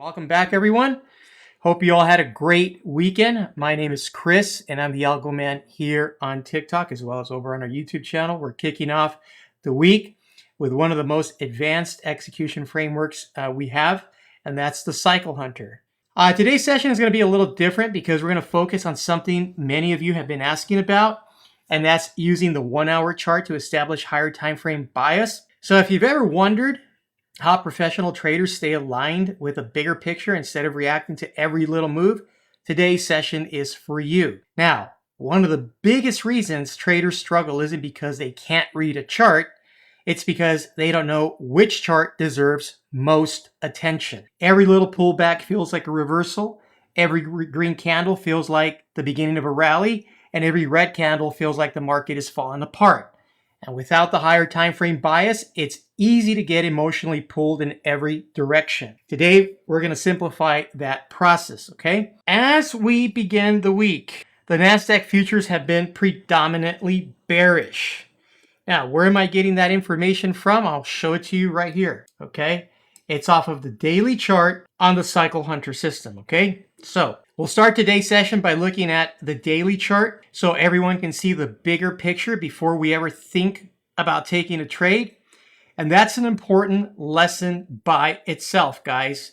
Welcome back, everyone. Hope you all had a great weekend. My name is Chris, and I'm the Algo Man here on TikTok as well as over on our YouTube channel. We're kicking off the week with one of the most advanced execution frameworks we have, and that's the Cycle Hunter. Today's session is going to be a little different because we're going to focus on something many of you have been asking about, and that's using the 1 hour chart to establish higher time frame bias. So if you've ever wondered how professional traders stay aligned with a bigger picture instead of reacting to every little move, today's session is for you. Now, one of the biggest reasons traders struggle isn't because they can't read a chart, it's because they don't know which chart deserves most attention. Every little pullback feels like a reversal, every green candle feels like the beginning of a rally, and every red candle feels like the market is falling apart. And without the higher time frame bias, it's easy to get emotionally pulled in every direction. Today, we're going to simplify that process, okay? As we begin the week, the NASDAQ futures have been predominantly bearish. Now, where am I getting that information from? I'll show it to you right here, okay? It's off of the daily chart on the Cycle Hunter system, okay? So we'll start today's session by looking at the daily chart so everyone can see the bigger picture before we ever think about taking a trade. And that's an important lesson by itself, guys.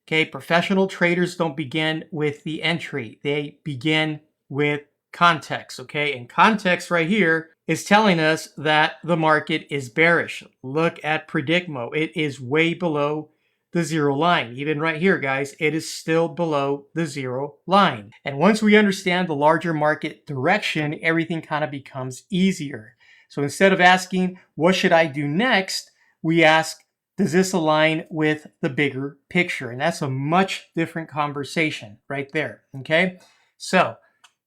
Okay, professional traders don't begin with the entry. They begin with context, okay? And context right here is telling us that the market is bearish. Look at PredictMO. It is way below the zero line. Even right here, guys, it is still below the zero line. And once we understand the larger market direction, everything kind of becomes easier. So instead of asking, what should I do next? We ask, does this align with the bigger picture? And that's a much different conversation right there, okay? So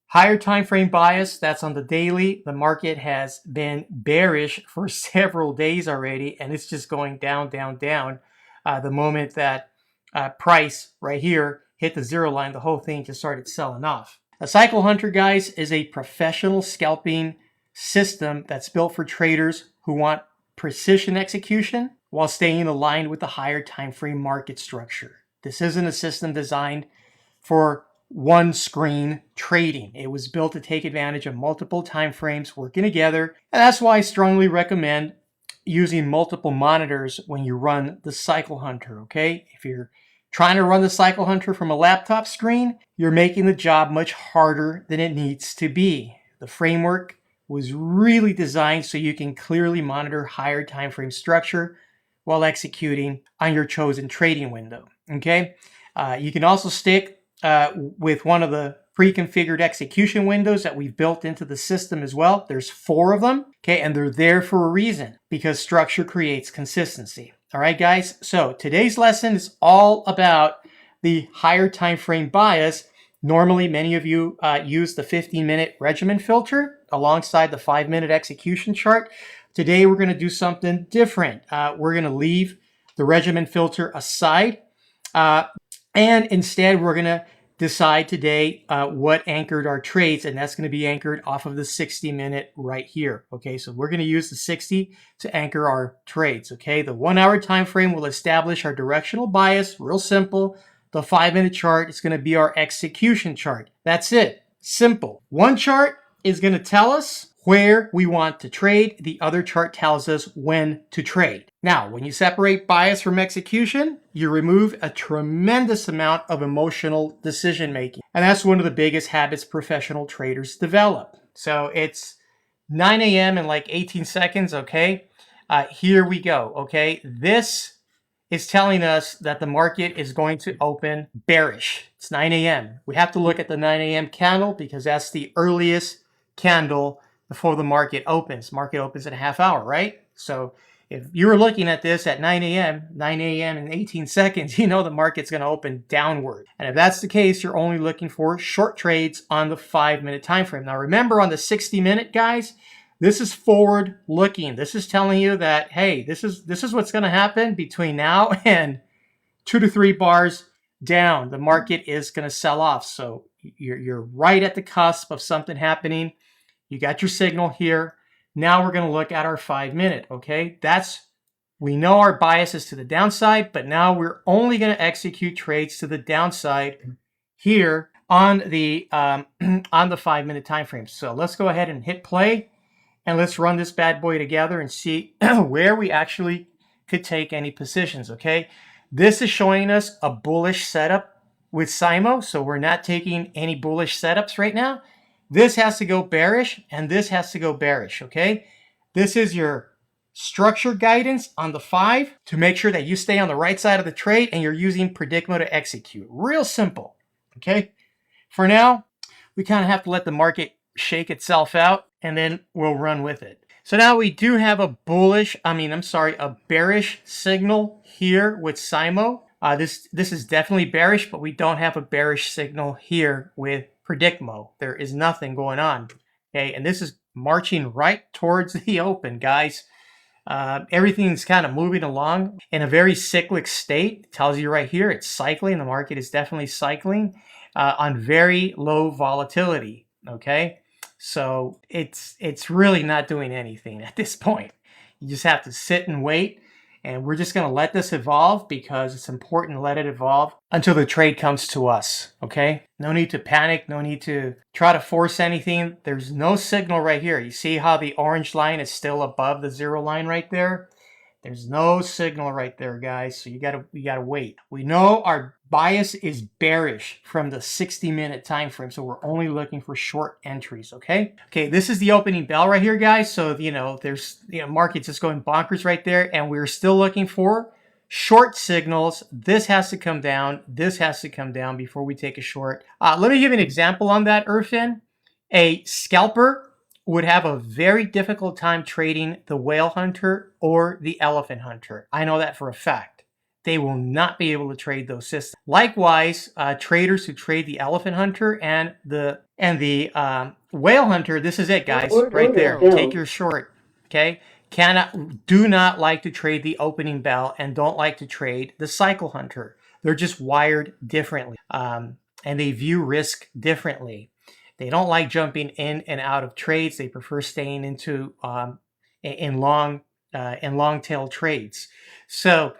higher time frame bias, that's on the daily. The market has been bearish for several days already, and it's just going down, down, down. The moment that price right here hit the zero line, the whole thing just started selling off. A Cycle Hunter, guys, is a professional scalping system that's built for traders who want precision execution while staying aligned with the higher time frame market structure. This isn't a system designed for one screen trading. It was built to take advantage of multiple time frames working together, and that's why I strongly recommend using multiple monitors when you run the Cycle Hunter, okay? If you're trying to run the Cycle Hunter from a laptop screen, you're making the job much harder than it needs to be. The framework was really designed so you can clearly monitor higher time frame structure while executing on your chosen trading window, okay? You can also stick with one of the pre-configured execution windows that we've built into the system as well. There's 4 of them, okay? And they're there for a reason, because structure creates consistency. All right, guys? So today's lesson is all about the higher time frame bias. Normally, many of you use the 15-minute regimen filter alongside the 5-minute execution chart. Today, we're going to do something different. We're going to leave the regimen filter aside, and instead, we're going to decide today what anchored our trades, and that's going to be anchored off of the 60-minute right here. Okay, so we're going to use the 60 to anchor our trades. Okay, the 1 hour time frame will establish our directional bias. Real simple. The 5-minute chart is going to be our execution chart. That's it. Simple. One chart is going to tell us where we want to trade. The other chart tells us when to trade. Now, when you separate bias from execution, you remove a tremendous amount of emotional decision making. And that's one of the biggest habits professional traders develop. So it's 9 a.m. in like 18 seconds, okay? Here we go, okay? This is telling us that the market is going to open bearish. It's 9 a.m. We have to look at the 9 a.m. candle because that's the earliest candle before the market opens. Market opens in a half hour, right? So if you're looking at this at 9 a.m. in 18 seconds, you know the market's going to open downward. And if that's the case, you're only looking for short trades on the 5-minute time frame. Now remember, on the 60-minute, guys, this is forward looking. This is telling you that, hey, this is what's going to happen between now and 2 to 3 bars down. The market is going to sell off. So you're right at the cusp of something happening. You got your signal here. Now we're going to look at our 5-minute, okay? That's We know our bias is to the downside, but now we're only going to execute trades to the downside here on the on the 5-minute time frame. So let's go ahead and hit play, and let's run this bad boy together and see where we actually could take any positions. Okay, this is showing us a bullish setup with SIMO, so we're not taking any bullish setups right now. This has to go bearish, and this has to go bearish. Okay, this is your structure guidance on the 5 to make sure that you stay on the right side of the trade, and you're using PredictMO to execute. Real simple. Okay, for now, we kind of have to let the market shake itself out, and then we'll run with it. So now we do have a a bearish signal here with SIMO. This is definitely bearish, but we don't have a bearish signal here with PredictMO. There is nothing going on. Okay, and this is marching right towards the open, guys. Everything's kind of moving along in a very cyclic state. It tells you right here it's cycling. The market is definitely cycling on very low volatility. Okay, so it's really not doing anything at this point. You just have to sit and wait, and we're just going to let this evolve because it's important to let it evolve until the trade comes to us. Okay, no need to panic, no need to try to force anything. There's no signal right here. You see how the orange line is still above the 0 line right there? There's no signal right there, guys. So you gotta wait. We know our bias is bearish from the 60-minute time frame, so we're only looking for short entries. Okay. Okay. This is the opening bell right here, guys. So there's market's just going bonkers right there, and we're still looking for short signals. This has to come down. This has to come down before we take a short. Let me give an example on that, Irfan. A scalper would have a very difficult time trading the whale hunter or the elephant hunter. I know that for a fact. They will not be able to trade those systems. Likewise, traders who trade the elephant hunter and the whale hunter, this is it, guys, right there. Take your short, okay? Do not like to trade the opening bell and don't like to trade the cycle hunter. They're just wired differently, and they view risk differently. They don't like jumping in and out of trades. They prefer staying into in long tail trades. So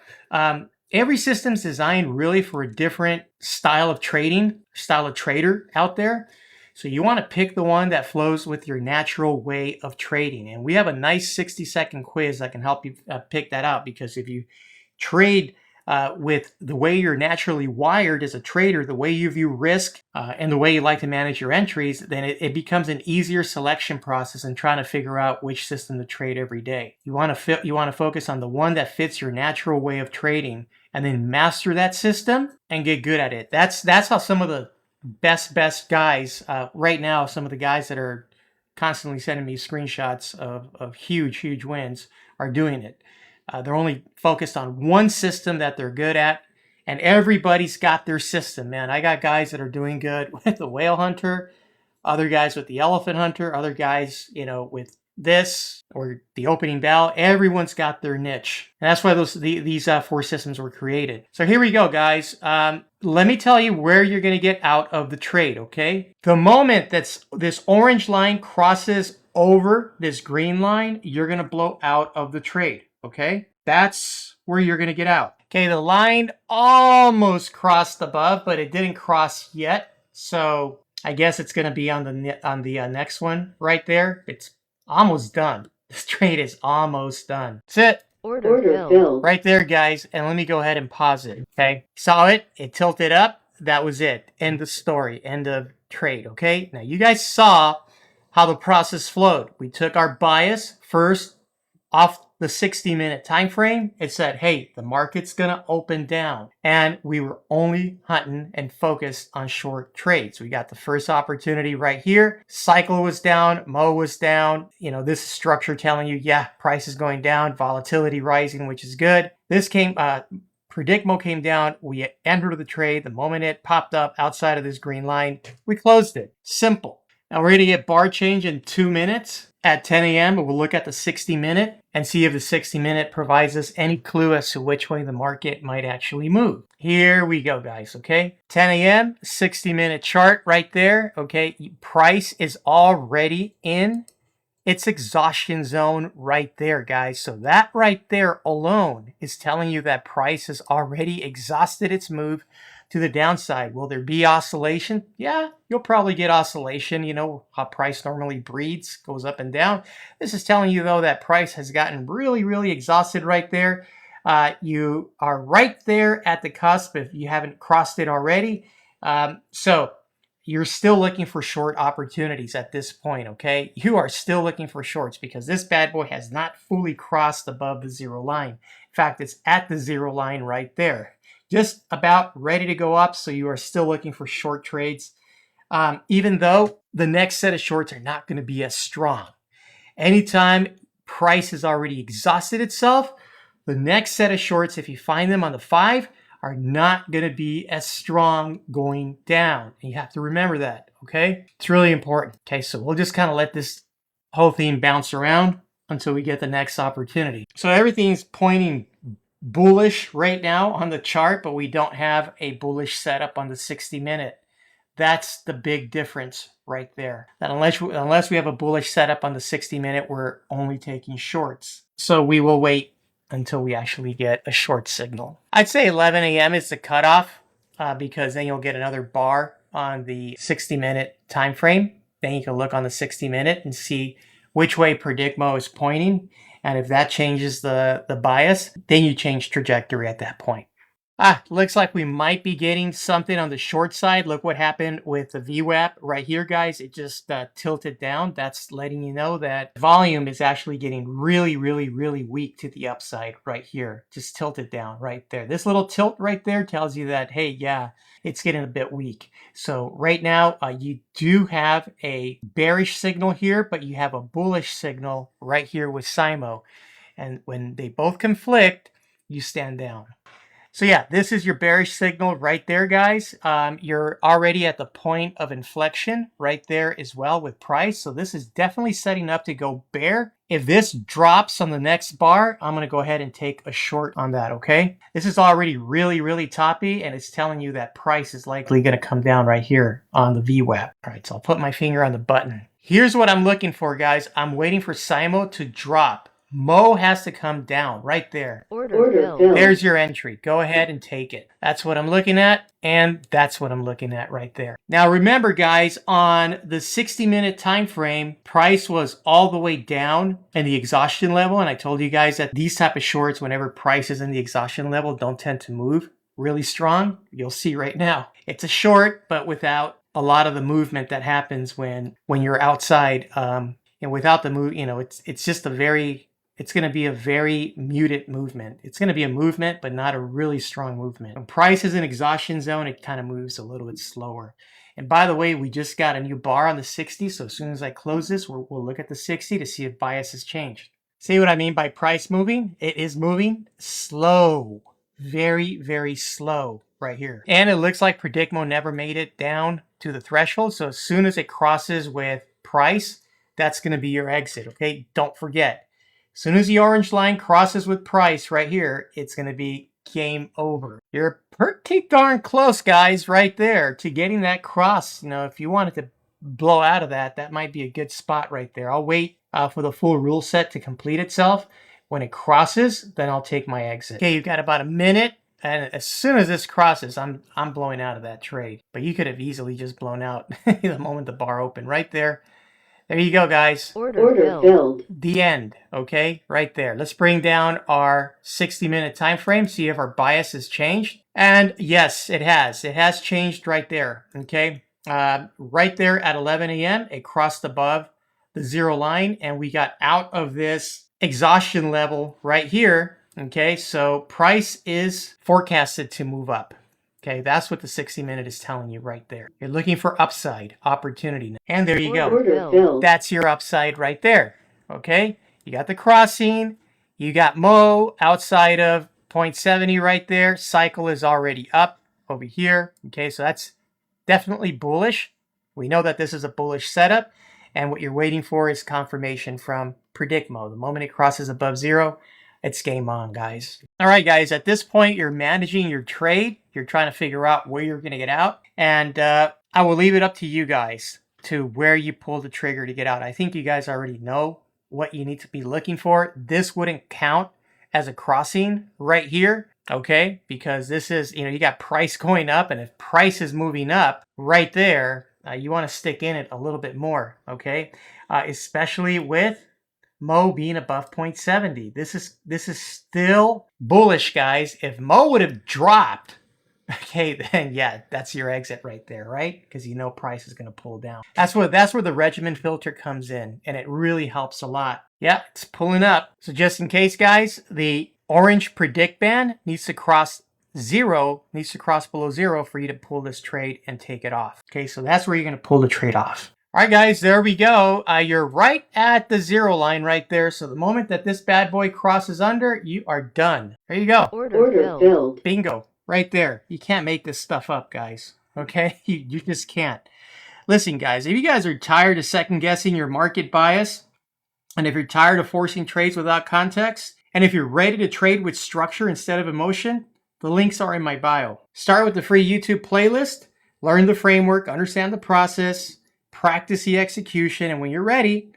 every system's designed really for a different style of trader out there. So you want to pick the one that flows with your natural way of trading. And we have a nice 60-second quiz that can help you pick that out, because if you trade with the way you're naturally wired as a trader, the way you view risk, and the way you like to manage your entries, then it becomes an easier selection process in trying to figure out which system to trade every day. You want to focus on the one that fits your natural way of trading, and then master that system and get good at it. That's how some of the best guys right now, some of the guys that are constantly sending me screenshots of huge wins, are doing it. They're only focused on one system that they're good at, and everybody's got their system, man. I got guys that are doing good with the whale hunter, other guys with the elephant hunter, other guys, with this or the opening bell. Everyone's got their niche. And that's why these 4 systems were created. So here we go, guys. Let me tell you where you're going to get out of the trade, okay? The moment that this orange line crosses over this green line, you're going to blow out of the trade. Okay, that's where you're going to get out. Okay, the line almost crossed above, but it didn't cross yet. So I guess it's going to be on the next one right there. It's almost done. This trade is almost done. That's it. Order filled. Right there, guys. And let me go ahead and pause it. Okay, saw it. It tilted up. That was it. End of story. End of trade. Okay, now you guys saw how the process flowed. We took our bias first off the 60-minute time frame. It said, hey, the market's gonna open down, and we were only hunting and focused on short trades. We got the first opportunity right here. Cycle was down, Mo was down. This structure telling you, yeah, price is going down, volatility rising, which is good. This PredictMO came down. We entered the trade. The moment it popped up outside of this green line, we closed it. Simple. Now we're gonna get bar change in 2 minutes. At 10 a.m., we'll look at the 60-minute and see if the 60-minute provides us any clue as to which way the market might actually move. Here we go, guys, okay? 10 a.m., 60-minute chart right there, okay? Price is already in its exhaustion zone right there, guys. So that right there alone is telling you that price has already exhausted its move to the downside. Will there be oscillation? Yeah, you'll probably get oscillation. You know how price normally breeds, goes up and down. This is telling you, though, that price has gotten really, really exhausted right there. You are right there at the cusp if you haven't crossed it already. So you're still looking for short opportunities at this point, okay? You are still looking for shorts because this bad boy has not fully crossed above the zero line. In fact, it's at the zero line right there. Just about ready to go up, so you are still looking for short trades, even though the next set of shorts are not going to be as strong. Anytime price has already exhausted itself, the next set of shorts, if you find them on the 5, are not going to be as strong going down. And you have to remember that, okay? It's really important. Okay, so we'll just kind of let this whole thing bounce around until we get the next opportunity. So everything's pointing bullish right now on the chart, but we don't have a bullish setup on the 60-minute. That's the big difference right there. That unless we have a bullish setup on the 60-minute, we're only taking shorts. So we will wait until we actually get a short signal. I'd say 11 a.m. is the cutoff because then you'll get another bar on the 60-minute time frame. Then you can look on the 60-minute and see which way PredictMO is pointing. And if that changes the bias, then you change trajectory at that point. Looks like we might be getting something on the short side. Look what happened with the VWAP right here, guys. It just tilted down. That's letting you know that volume is actually getting really, really, really weak to the upside right here. Just tilted down right there. This little tilt right there tells you that, hey, yeah, it's getting a bit weak. So right now, you do have a bearish signal here, but you have a bullish signal right here with SIMO. And when they both conflict, you stand down. So yeah, this is your bearish signal right there, guys. You're already at the point of inflection right there as well with price. So this is definitely setting up to go bear. If this drops on the next bar, I'm going to go ahead and take a short on that, okay? This is already really, really toppy, and it's telling you that price is likely going to come down right here on the VWAP. All right, so I'll put my finger on the button. Here's what I'm looking for, guys. I'm waiting for SIMO to drop. Mo has to come down right there. Order filled. There's your entry. Go ahead and take it. That's what I'm looking at, and that's what I'm looking at right there. Now remember, guys, on the 60-minute time frame, price was all the way down in the exhaustion level, and I told you guys that these type of shorts, whenever price is in the exhaustion level, don't tend to move really strong. You'll see right now. It's a short, but without a lot of the movement that happens when you're outside, and without the move, you know, it's just it's going to be a very muted movement. It's going to be a movement, but not a really strong movement. When price is in exhaustion zone, it kind of moves a little bit slower. And by the way, we just got a new bar on the 60. So as soon as I close this, we'll look at the 60 to see if bias has changed. See what I mean by price moving? It is moving slow. Very, very slow right here. And it looks like PredictMO never made it down to the threshold. So as soon as it crosses with price, that's going to be your exit. Okay, don't forget. As soon as the orange line crosses with price right here, it's going to be game over. You're pretty darn close, guys, right there to getting that cross. You know, if you wanted to blow out of that, that might be a good spot right there. I'll wait for the full rule set to complete itself. When it crosses, then I'll take my exit. Okay, you've got about a minute. And as soon as this crosses, I'm blowing out of that trade. But you could have easily just blown out the moment the bar opened right there. There you go, guys. Order filled. The end, okay? Right there. Let's bring down our 60-minute time frame, see if our bias has changed. And yes, it has. It has changed right there, okay? Right there at 11 a.m., it crossed above the zero line, and we got out of this exhaustion level right here, okay? So price is forecasted to move up. Okay, that's what the 60-minute is telling you right there. You're looking for upside opportunity. And there you go. That's your upside right there. Okay, you got the crossing. You got Mo outside of 0.70 right there. Cycle is already up over here. Okay, so that's definitely bullish. We know that this is a bullish setup. And what you're waiting for is confirmation from PredictMO. The moment it crosses above zero, it's game on, guys. All right, guys, at this point, you're managing your trade. You're trying to figure out where you're going to get out. And I will leave it up to you guys. to where you pull the trigger to get out. I think you guys already know what you need to be looking for. This wouldn't count as a crossing right here, okay? Because this is, you got price going up, and if price is moving up right there, you want to stick in it a little bit more, okay? Especially with Mo being above 0.70. This is still bullish, guys. If Mo would have dropped, okay, then yeah, that's your exit right there, right? Because price is going to pull down. That's where the regimen filter comes in, and it really helps a lot. Yeah, it's pulling up. So just in case, guys, the orange predict band needs to cross below zero for you to pull this trade and take it off. Okay, so that's where you're going to pull the trade off. All right, guys, there we go. You're right at the zero line right there. So the moment that this bad boy crosses under, you are done. There you go. Order filled. Bingo. Right there. You can't make this stuff up, guys. Okay? You just can't. Listen, guys, if you guys are tired of second guessing your market bias, and if you're tired of forcing trades without context, and if you're ready to trade with structure instead of emotion, the links are in my bio. Start with the free YouTube playlist, learn the framework, understand the process, practice the execution, and when you're ready,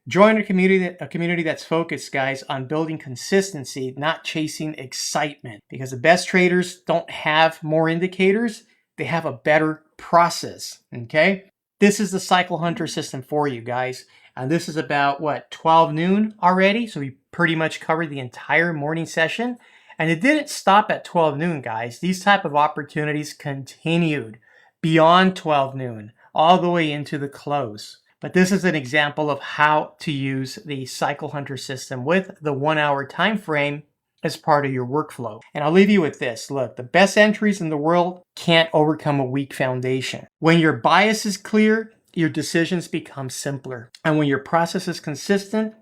join a community that's focused, guys, on building consistency, not chasing excitement. Because the best traders don't have more indicators, they have a better process, okay? This is the Cycle Hunter system for you, guys. And this is about, 12 noon already? So we pretty much covered the entire morning session. And it didn't stop at 12 noon, guys. These type of opportunities continued beyond 12 noon, all the way into the close. But this is an example of how to use the Cycle Hunter system with the 1 hour time frame as part of your workflow. And I'll leave you with this. Look, the best entries in the world can't overcome a weak foundation. When your bias is clear, your decisions become simpler. And when your process is consistent,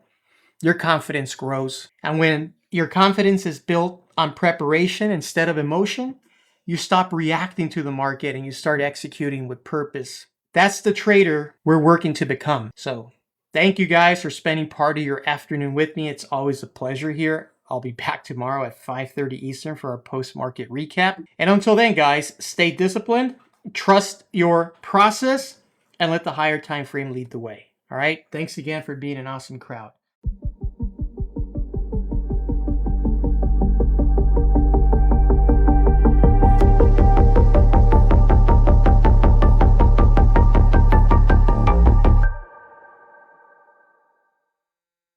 your confidence grows. And when your confidence is built on preparation instead of emotion, you stop reacting to the market and you start executing with purpose. That's the trader we're working to become. So thank you guys for spending part of your afternoon with me. It's always a pleasure here. I'll be back tomorrow at 5:30 Eastern for our post-market recap. And until then, guys, stay disciplined, trust your process, and let the higher time frame lead the way. All right? Thanks again for being an awesome crowd.